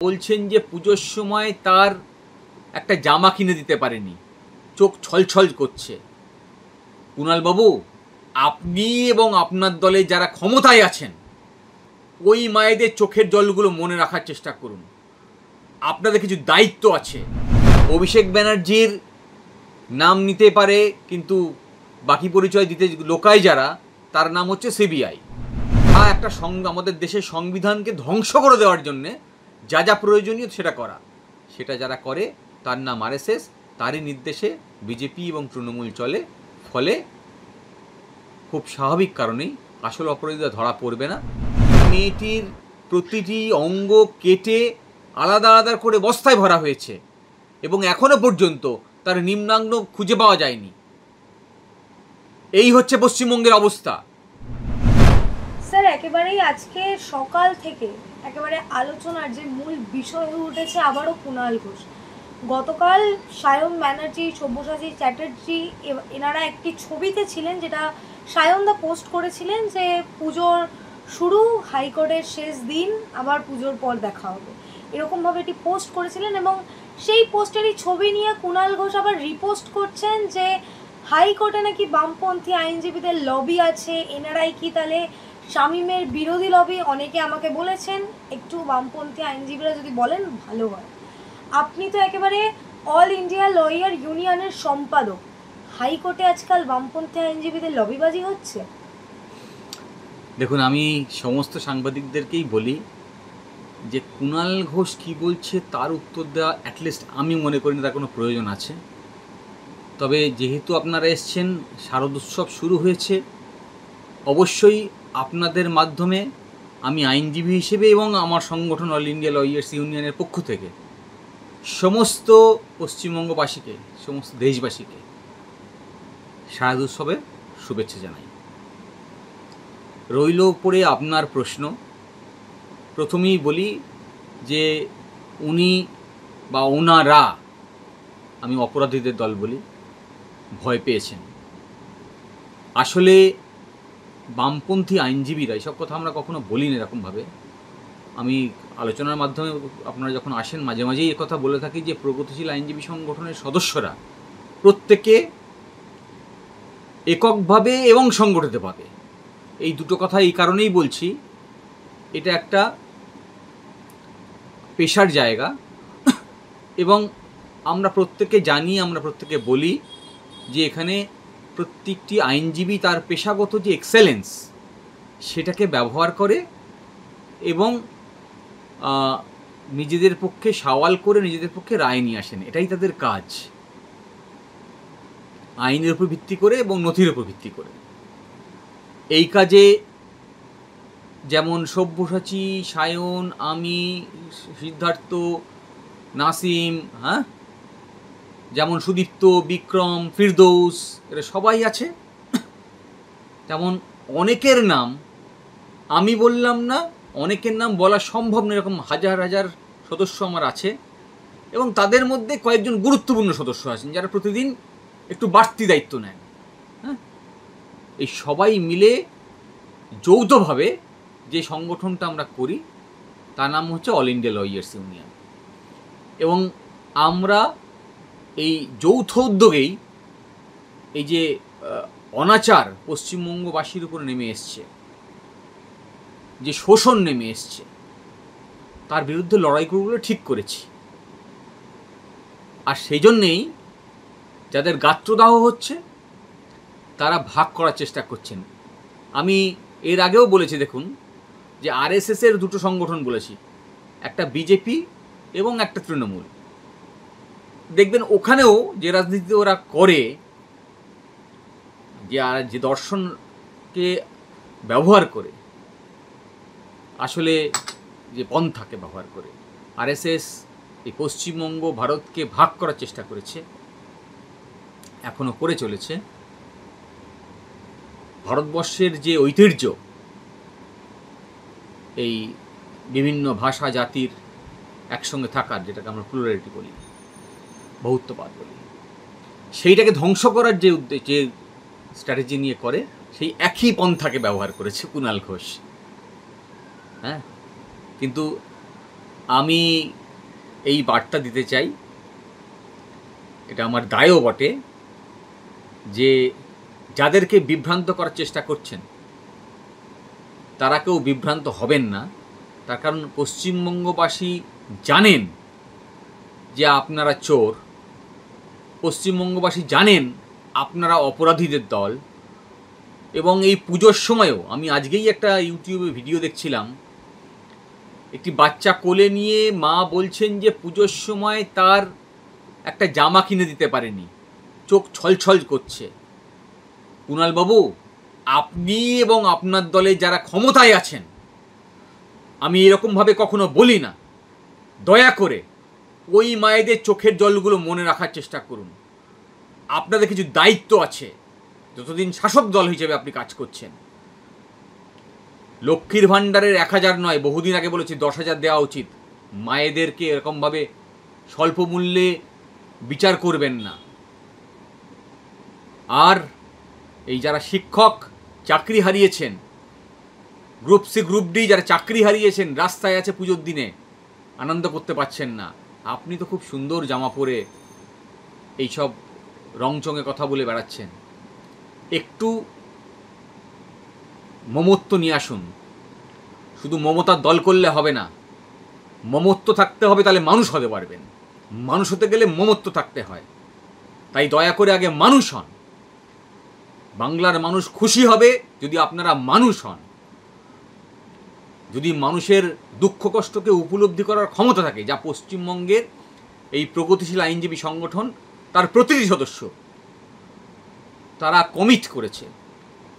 বলছেন যে পুজোর সময় তার একটা জামা কিনে দিতে পারেনি, চোখ ছলছল করছে। কুণালবাবু, আপনি এবং আপনার দলে যারা ক্ষমতায় আছেন ওই মায়েদের চোখের জলগুলো মনে রাখার চেষ্টা করুন। আপনাদের কিছু দায়িত্ব আছে। অভিষেক ব্যানার্জির নাম নিতে পারে, কিন্তু বাকি পরিচয় দিতে লোকায় যারা, তার নাম হচ্ছে সিবিআই। একটা আমাদের দেশের সংবিধানকে ধ্বংস করে দেওয়ার জন্যে যা যা প্রয়োজনীয় সেটা করা, সেটা যারা করে তার নাম আরএসএস। তারই নির্দেশে বিজেপি এবং তৃণমূল চলে। ফলে খুব স্বাভাবিক কারণেই আসল অপরাধীরা ধরা পড়বে না। মেয়েটির প্রতিটি অঙ্গ কেটে আলাদা আলাদা করে বস্তায় ভরা হয়েছে এবং এখনো পর্যন্ত তার নিম্নাঙ্গ খুঁজে পাওয়া যায়নি। এই হচ্ছে পশ্চিমবঙ্গের অবস্থা। স্যার, একেবারেই আজকে সকাল থেকে একেবারে আলোচনার যে মূল বিষয় হয়ে উঠেছে আবারও কুণাল ঘোষ। গতকাল সায়ন ব্যানার্জি, সব্যসাচী চ্যাটার্জি এনারা একটি ছবিতে ছিলেন, যেটা সায়নদা পোস্ট করেছিলেন যে পুজোর শুরু, হাইকোর্টের শেষ দিন, আবার পুজোর পর দেখা হবে, এরকমভাবে এটি পোস্ট করেছিলেন। এবং সেই পোস্টেরই ছবি নিয়ে কুণাল ঘোষ আবার রিপোস্ট করছেন যে হাইকোর্টে নাকি বামপন্থী আইনজীবীদের লবি আছে। এনারাই কি তাহলে শামীমের বিরোধী লবি? অনেকে আমাকে বলেছেন একটু বামপন্থী আইনজীবীরা যদি বলেন ভালো হয়। আপনি তো একেবারে অল ইন্ডিয়া লয়ার ইউনিয়নের সম্পাদক, হাইকোর্টে আজকাল বামপন্থী আইনজীবীদের লবিবাজি হচ্ছে? দেখুন, আমি সমস্ত সাংবাদিকদেরকেই বলি যে কুণাল ঘোষ কী বলছে তার উত্তর দেওয়া অ্যাটলিস্ট আমি মনে করি না তার কোনো প্রয়োজন আছে। তবে যেহেতু আপনারা এসছেন, শারদোৎসব শুরু হয়েছে, অবশ্যই আপনাদের মাধ্যমে আমি আইনজীবী হিসেবে এবং আমার সংগঠন অল ইন্ডিয়া লয়ার্স ইউনিয়নের পক্ষ থেকে সমস্ত পশ্চিমবঙ্গবাসীকে, সমস্ত দেশবাসীকে শারদোৎসবের শুভেচ্ছা জানাই। রইল পড়ে আপনার প্রশ্ন। প্রথমেই বলি যে উনি বা ওনারা, আমি অপরাধীদের দল বলি, ভয় পেয়েছেন। আসলে বামপন্থী আইনজীবীরা, এইসব কথা আমরা কখনো বলি না এরকমভাবে। আমি আলোচনার মাধ্যমে আপনারা যখন আসেন মাঝে মাঝেই কথা বলে থাকি যে প্রগতিশীল আইনজীবী সংগঠনের সদস্যরা প্রত্যেকে এককভাবে এবং সংগঠিতভাবে, এই দুটো কথা এই কারণেই বলছি, এটা একটা পেশার জায়গা এবং আমরা প্রত্যেকে জানি, আমরা প্রত্যেকে বলি যে এখানে প্রত্যেকটি আইনজীবী তার পেশাগত যে এক্সেলেন্স সেটাকে ব্যবহার করে এবং নিজেদের পক্ষে সওয়াল করে নিজেদের পক্ষে রায় নিয়ে আসেন। এটাই তাদের কাজ, আইনের উপর ভিত্তি করে এবং নথির উপর ভিত্তি করে। এই কাজে যেমন সব্যসাচী, সায়ন, আমি, সিদ্ধার্থ, নাসিম, যেমন সুদীপ্ত, বিক্রম, ফিরদৌস, এরা সবাই আছে, তেমন অনেকের নাম আমি বললাম না, অনেকের নাম বলা সম্ভব না, এরকম হাজার হাজার সদস্য আমার আছে। এবং তাদের মধ্যে কয়েকজন গুরুত্বপূর্ণ সদস্য আছেন যারা প্রতিদিন একটু বাড়তি দায়িত্ব নেন। এই সবাই মিলে যৌথভাবে যে সংগঠনটা আমরা করি তার নাম হচ্ছে অল ইন্ডিয়া লয়ার্স ইউনিয়ন। এবং আমরা এই যৌথ উদ্যোগেই এই যে অনাচার পশ্চিমবঙ্গবাসীর উপর নেমে এসছে, যে শোষণ নেমে এসছে, তার বিরুদ্ধে লড়াই করবো বলে ঠিক করেছি। আর সেই জন্যেই যাদের গাত্রদাহ হচ্ছে তারা ভাগ করার চেষ্টা করছেন। আমি এর আগেও বলেছি, দেখুন যে আরএসএসের দুটো সংগঠন বলেছি, একটা বিজেপি এবং একটা তৃণমূল। দেখবেন ওখানেও যে রাজনীতি ওরা করে, যে দর্শনকে ব্যবহার করে, আসলে যে পন্থাকে ব্যবহার করে আরএসএস এই পশ্চিমবঙ্গ ভারতকে ভাগ করার চেষ্টা করেছে, এখনও করে চলেছে। ভারতবর্ষের যে ঐতিহ্য, এই বিভিন্ন ভাষা জাতির একসঙ্গে থাকার, যেটাকে আমরা প্লুরালিটি বলি, বহুত্ববাদ বলি, সেইটাকে ধ্বংস করার যে স্ট্র্যাটেজি নিয়ে করে, সেই একই পন্থাকে ব্যবহার করেছে কুণাল ঘোষ। কিন্তু আমি এই বার্তা দিতে চাই, এটা আমার দায়ও বটে, যে যাদেরকে বিভ্রান্ত করার চেষ্টা করছেন তারা কেউ বিভ্রান্ত হবেন না। তার কারণ পশ্চিমবঙ্গবাসী জানেন যে আপনারা চোর, পশ্চিমবঙ্গবাসী জানেন আপনারা অপরাধীদের দল। এবং এই পুজোর সময়ও আমি আজকেই একটা ইউটিউবে ভিডিও দেখছিলাম, একটি বাচ্চা কোলে নিয়ে মা বলছেন যে পুজোর সময় তার একটা জামা কিনে দিতে পারেনি, চোখ ছলছল করছে। কুণালবাবু, আপনি এবং আপনার দলে যারা ক্ষমতায় আছেন, আমি এরকমভাবে কখনো বলি না, দয়া করে ওই মায়েদের চোখের জলগুলো মনে রাখার চেষ্টা করুন। আপনাদের কিছু দায়িত্ব আছে, যতদিন শাসক দল হিসেবে আপনি কাজ করছেন। লক্ষ্মীর ভাণ্ডারের 1000 নয়, বহুদিন আগে বলেছি 10,000 দেওয়া উচিত। মায়েদেরকে এরকমভাবে স্বল্প মূল্যে বিচার করবেন না। আর এই যারা শিক্ষক চাকরি হারিয়েছেন, গ্রুপ সি গ্রুপ ডি যারা চাকরি হারিয়েছেন, রাস্তায় আছে পুজোর দিনে, আনন্দ করতে পারছেন না। আপনি তো খুব সুন্দর জামা পরে এইসব রংচঙে কথা বলে বেড়াচ্ছেন। একটু মমত্ব নিয়ে আসুন। শুধু মমতার দল করলে হবে না, মমত্ব থাকতে হবে, তাহলে মানুষ হতে পারবেন। মানুষ হতে গেলে মমত্ব থাকতে হয়। তাই দয়া করে আগে মানুষ হন। বাংলার মানুষ খুশি হবে যদি আপনারা মানুষ হন, যদি মানুষের দুঃখ কষ্টকে উপলব্ধি করার ক্ষমতা থাকে, যা পশ্চিমবঙ্গের এই প্রগতিশীল আইনজীবী সংগঠন তার প্রতিটি সদস্য তারা কমিট করেছে,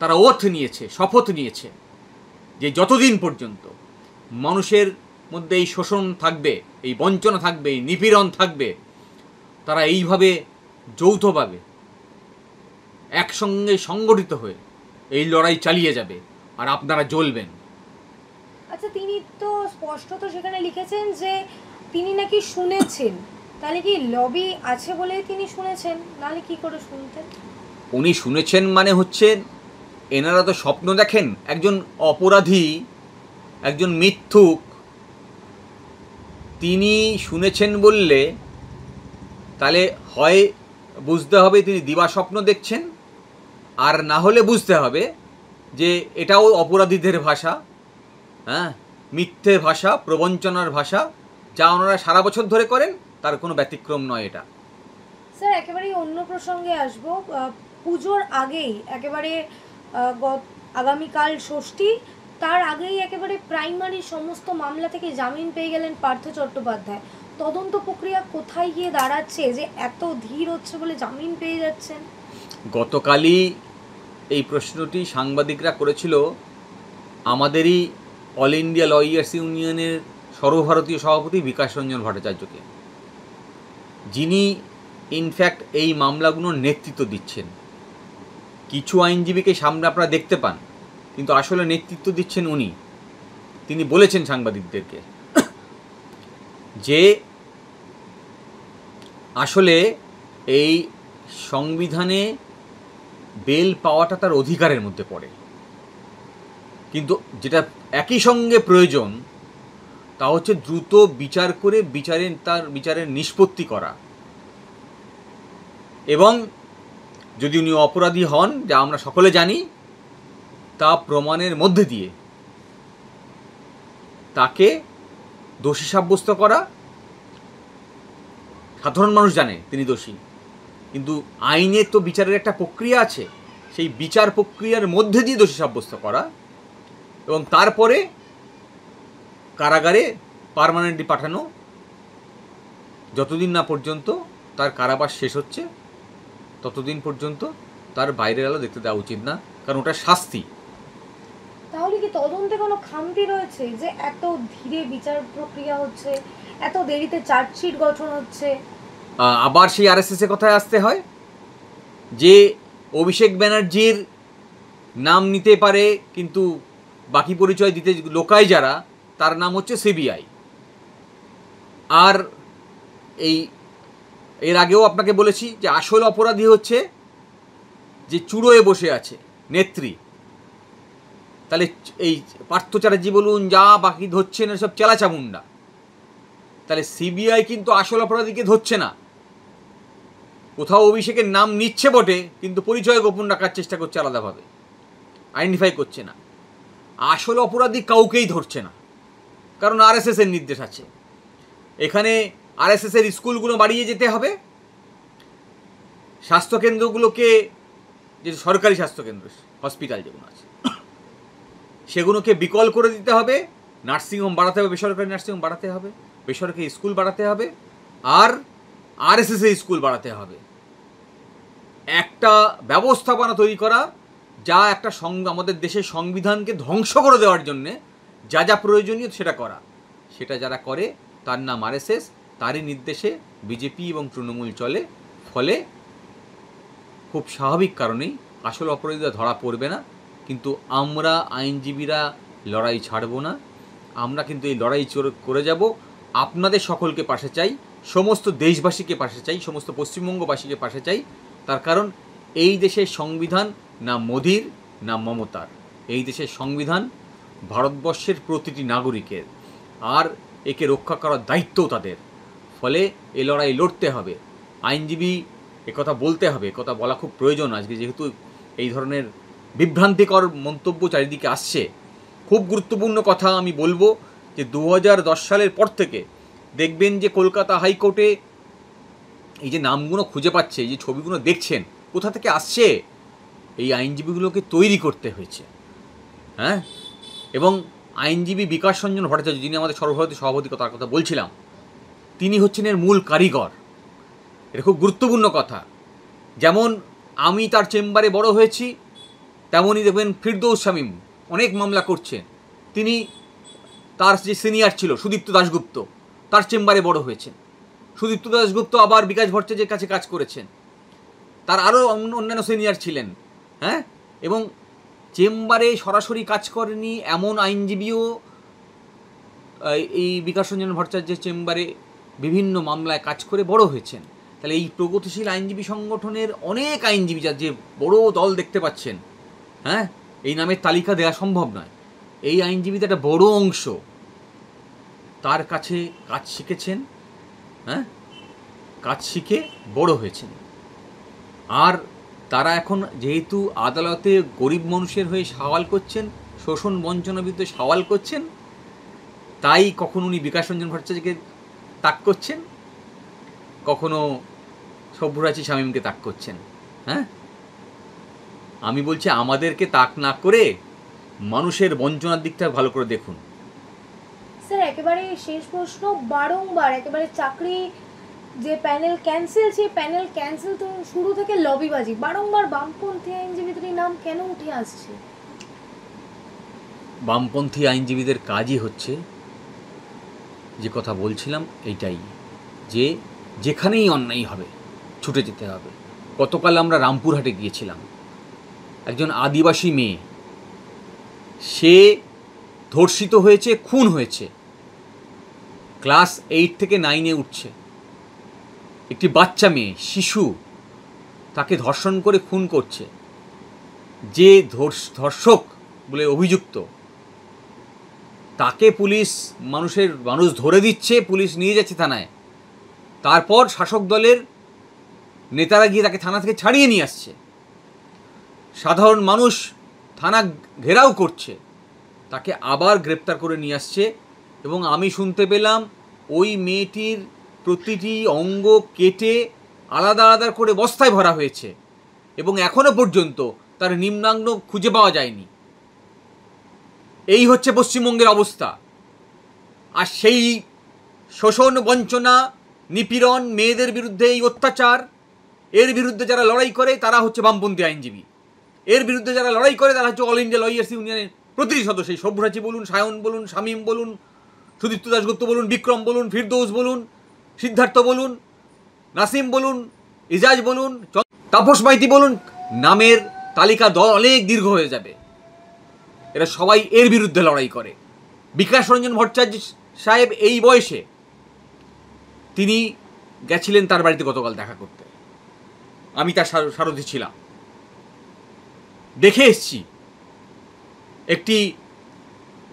তারা ওথ নিয়েছে, শপথ নিয়েছে যে যতদিন পর্যন্ত মানুষের মধ্যে এই শোষণ থাকবে, এই বঞ্চনা থাকবে, এই নিপীড়ন থাকবে, তারা এইভাবে যৌথভাবে একসঙ্গে সংগঠিত হয়ে এই লড়াই চালিয়ে যাবে, আর আপনারা জ্বলবেন। আচ্ছা, তিনি তো স্পষ্টত সেখানে লিখেছেন যে তিনি নাকি শুনেছেন, তাহলে কি লবি আছে বলে তিনি শুনেছেন, নাহলে কি করে শুনতেন? উনি শুনেছেন মানে হচ্ছে, এনারা তো স্বপ্ন দেখেন। একজন অপরাধী, একজন মিথ্যুক, তিনি শুনেছেন বললে তাহলে হয় বুঝতে হবে তিনি দিবা স্বপ্ন দেখছেন, আর না হলে বুঝতে হবে যে এটাও অপরাধীদের ভাষা, হ্যাঁ, মিথ্যে ভাষা, প্রবঞ্চনার ভাষা, যা ওনারা সারা বছর ধরে করেন, তার কোনো ব্যতিক্রম নয় এটা। স্যার, একেবারেই অন্য প্রসঙ্গে আসবো। পুজোর আগেই একেবারে আগামীকাল ষষ্ঠী, তার আগেই একেবারে প্রাইমারি সমস্ত মামলা থেকে জামিন পেয়ে গেলেন পার্থ চট্টোপাধ্যায়। তদন্ত প্রক্রিয়া কোথায় গিয়ে দাঁড়াচ্ছে যে এত ধীর হচ্ছে বলে জামিন পেয়ে যাচ্ছেন? গতকালই এই প্রশ্নটি সাংবাদিকরা করেছিল আমাদেরই অল ইন্ডিয়া লয়ার্স ইউনিয়নের সর্বভারতীয় সভাপতি বিকাশ রঞ্জন ভট্টাচার্যকে, যিনি ইনফ্যাক্ট এই মামলাগুলোর নেতৃত্ব দিচ্ছেন। কিছু আইনজীবীকে সামনে আপনারা দেখতে পান, কিন্তু আসলে নেতৃত্ব দিচ্ছেন উনি। তিনি বলেছেন সাংবাদিকদেরকে যে আসলে এই সংবিধানে বেল পাওয়াটা তার অধিকারের মধ্যে পড়ে, কিন্তু যেটা একই সঙ্গে প্রয়োজন তা হচ্ছে দ্রুত বিচার করে বিচারের নিষ্পত্তি করা, এবং যদি উনি অপরাধী হন, যা আমরা সকলে জানি, তা প্রমাণের মধ্যে দিয়ে তাকে দোষী সাব্যস্ত করা। সাধারণ মানুষ জানে তিনি দোষী, কিন্তু আইনে তো বিচারের একটা প্রক্রিয়া আছে, সেই বিচার প্রক্রিয়ার মধ্যে দিয়ে দোষী সাব্যস্ত করা, এবং তারপরে কারাগারে পার্মানেন্টলি পাঠানো, যতদিন না পর্যন্ত তার কারাবাস শেষ হচ্ছে ততদিন পর্যন্ত তার বাইরের আলো দেখতে দেওয়া উচিত না, কারণ ওটা শাস্তি। তাহলে কি তদন্তে কোনো খামতি রয়েছে যে এত ধীরে বিচার প্রক্রিয়া হচ্ছে, এত দেরিতে চার্জশিট গঠন হচ্ছে? আবার সেই আরএসএস এর কথায় আসতে হয় যে অভিষেক ব্যানার্জির নাম নিতে পারে, কিন্তু বাকি পরিচয় দিতে লোকায় যারা, তার নাম হচ্ছে সিবিআই। আর এর আগেও আপনাকে বলেছি যে আসল অপরাধী হচ্ছে যে চুড়োয় বসে আছে নেত্রী। তাহলে এই পার্থ চ্যাটার্জি বলুন, যা বাকি ধরছেন, সব চেলাচামুন্ডা। তাহলে সিবিআই কিন্তু আসল অপরাধীকে ধরছে না। কোথাও অভিষেকের নাম নিচ্ছে বটে, কিন্তু পরিচয় গোপন রাখার চেষ্টা করছে, আলাদাভাবে আইডেন্টিফাই করছে না। আসল অপরাধী কাউকেই ধরছে না, কারণ আরএসএস এর নির্দেশ আছে। এখানে আরএসএস এর স্কুলগুলো বাড়িয়ে যেতে হবে, স্বাস্থ্যকেন্দ্রগুলোকে, যে সরকারি স্বাস্থ্যকেন্দ্র হসপিটাল যেগুলো আছে সেগুলোকে বিকল করে দিতে হবে, নার্সিংহোম বাড়াতে হবে, বেসরকারি নার্সিংহোম বাড়াতে হবে, বেসরকারি স্কুল বাড়াতে হবে, আর আরএসএস এর স্কুল বাড়াতে হবে। একটা ব্যবস্থাপনা তৈরি করা, যা একটা আমাদের দেশের সংবিধানকে ধ্বংস করে দেওয়ার জন্যে যা যা প্রয়োজনীয় সেটা করা। সেটা যারা করে তার নাম আরএসএস, তারই নির্দেশে বিজেপি এবং তৃণমূল চলে। ফলে খুব স্বাভাবিক কারণেই আসল অপরাধীরা ধরা পড়বে না। কিন্তু আমরা আইনজীবীরা লড়াই ছাড়ব না, আমরা কিন্তু এই লড়াই করে যাব। আপনাদের সকলকে পাশে চাই, সমস্ত দেশবাসীকে পাশে চাই, সমস্ত পশ্চিমবঙ্গবাসীকে পাশে চাই। তার কারণ এই দেশের সংবিধান না মোদির না মমতার, এই দেশের সংবিধান ভারতবর্ষের প্রতিটি নাগরিকের, আর একে রক্ষা করার দায়িত্বও তাদের। ফলে এই লড়াই লড়তে হবে, আইনজীবী একথা বলতে হবে, একথা বলা খুব প্রয়োজন আজকে, যেহেতু এই ধরনের বিভ্রান্তিকর মন্তব্য চারিদিকে আসছে। খুব গুরুত্বপূর্ণ কথা আমি বলবো যে 2010 সালের পর থেকে দেখবেন যে কলকাতা হাইকোর্টে এই যে নামগুলো খুঁজে পাচ্ছে, এই যে ছবিগুলো দেখছেন, কোথা থেকে আসছে? এই আইনজীবীগুলোকে তৈরি করতে হয়েছে। হ্যাঁ, এবং আইনজীবী বিকাশ রঞ্জন ভট্টাচার্য, যিনি আমাদের সর্বভারতীয় সভাপতি, তার কথা বলছিলাম, তিনি হচ্ছেন এর মূল কারিগর। এটা খুব গুরুত্বপূর্ণ কথা। যেমন আমি তার চেম্বারে বড় হয়েছি, তেমনই দেখবেন ফিরদৌস শামীম অনেক মামলা করছেন। তিনি তার যে সিনিয়র ছিল সুদীপ্ত দাশগুপ্ত, তার চেম্বারে বড় হয়েছেন। সুদীপ্ত দাশগুপ্ত আবার বিকাশ ভট্টাচার্যের কাছে কাজ করেছেন, তার আরও অন্যান্য সিনিয়র ছিলেন। হ্যাঁ, এবং চেম্বারে সরাসরি কাজ করেনি এমন আইনজীবীও এই বিকাশ রঞ্জন ভট্টাচার্যের চেম্বারে বিভিন্ন মামলায় কাজ করে বড় হয়েছেন। তাহলে এই প্রগতিশীল আইনজীবী সংগঠনের অনেক আইনজীবী, যার যে বড় দল দেখতে পাচ্ছেন, হ্যাঁ, এই নামের তালিকা দেওয়া সম্ভব নয়। এই আইনজীবীদের একটা বড় অংশ তার কাছে কাজ শিখেছেন, হ্যাঁ, কাজ শিখে বড় হয়েছেন। আর তারা এখন যেহেতু আদালতে গরিব মানুষের হয়ে সওয়াল করছেন, শোষণ বঞ্চনার বিরুদ্ধে সওয়াল করছেন, তাই কখন উনি বিকাশ রঞ্জন ভট্টাচার্যকে তাক করছেন, কখনো সব্যসাচী শামীমকে তাক করছেন। হ্যাঁ, আমি বলছি আমাদেরকে তাক না করে মানুষের বঞ্চনার দিকটা ভালো করে দেখুন। স্যার একেবারে শেষ প্রশ্ন, বারংবার একেবারে চাকরি যে প্যানেল ক্যান্সেল, সেই প্যানেল ক্যান্সেল তো শুরু থেকে লবিবাজি, বারংবার বামপন্থী আইনজীবীদের নাম কেন উঠে আসছে? বামপন্থী আইনজীবীদের কাজই হচ্ছে যে কথা বলছিলাম এইটাই, যে যেখানেই অন্যায় হবে ছুটে যেতে হবে। গতকাল আমরা রামপুরহাটে গিয়েছিলাম, একজন আদিবাসী মেয়ে, সে ধর্ষিত হয়েছে, খুন হয়েছে, ক্লাস 8 থেকে 9-এ উঠছে, একটি বাচ্চা মেয়ে, শিশু, তাকে ধর্ষণ করে খুন করছে। যে ধর্ষক বলে অভিযুক্ত, তাকে মানুষ ধরে দিচ্ছে, পুলিশ নিয়ে যাচ্ছে থানায়, তারপর শাসক দলের নেতারা গিয়ে তাকে থানা থেকে ছাড়িয়ে নিয়ে আসছে। সাধারণ মানুষ থানা ঘেরাও করছে, তাকে আবার গ্রেপ্তার করে নিয়ে আসছে। এবং আমি শুনতে পেলাম ওই মেয়েটির প্রতিটি অঙ্গ কেটে আলাদা আলাদা করে বস্তায় ভরা হয়েছে, এবং এখনো পর্যন্ত তার নিম্নাঙ্গ খুঁজে পাওয়া যায়নি। এই হচ্ছে পশ্চিমবঙ্গের অবস্থা। আর সেই শোষণ, বঞ্চনা, নিপীড়ন, মেয়েদের বিরুদ্ধে এই অত্যাচার, এর বিরুদ্ধে যারা লড়াই করে তারা হচ্ছে বামপন্থী আইনজীবী। এর বিরুদ্ধে যারা লড়াই করে তারা হচ্ছে অল ইন্ডিয়া লয়ার্স ইউনিয়নের প্রতিটি সদস্য। সব্যসাচী বলুন, সায়ন বলুন, শামীম বলুন, সুদীপ্ত দাশগুপ্ত বলুন, বিক্রম বলুন, ফিরদৌস বলুন, সিদ্ধার্থ বলুন, নাসিম বলুন, ইজাজ বলুন, তাপস মাইতি বলুন, নামের তালিকা অনেক দীর্ঘ হয়ে যাবে। এরা সবাই এর বিরুদ্ধে লড়াই করে। বিকাশ রঞ্জন ভট্টাচার্য সাহেব এই বয়সে, তিনি গেছিলেন তার বাড়িতে গতকাল দেখা করতে, আমি তার সারথি ছিলাম, দেখে এসছি একটি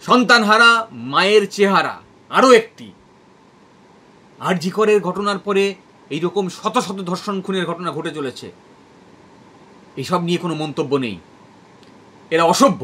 সন্তানহারা মায়ের চেহারা, আরও একটি আরজি করের ঘটনার পরে এইরকম শত শত ধর্ষণ খুনের ঘটনা ঘটে চলেছে। এইসব নিয়ে কোনো মন্তব্য নেই। এরা অসভ্য।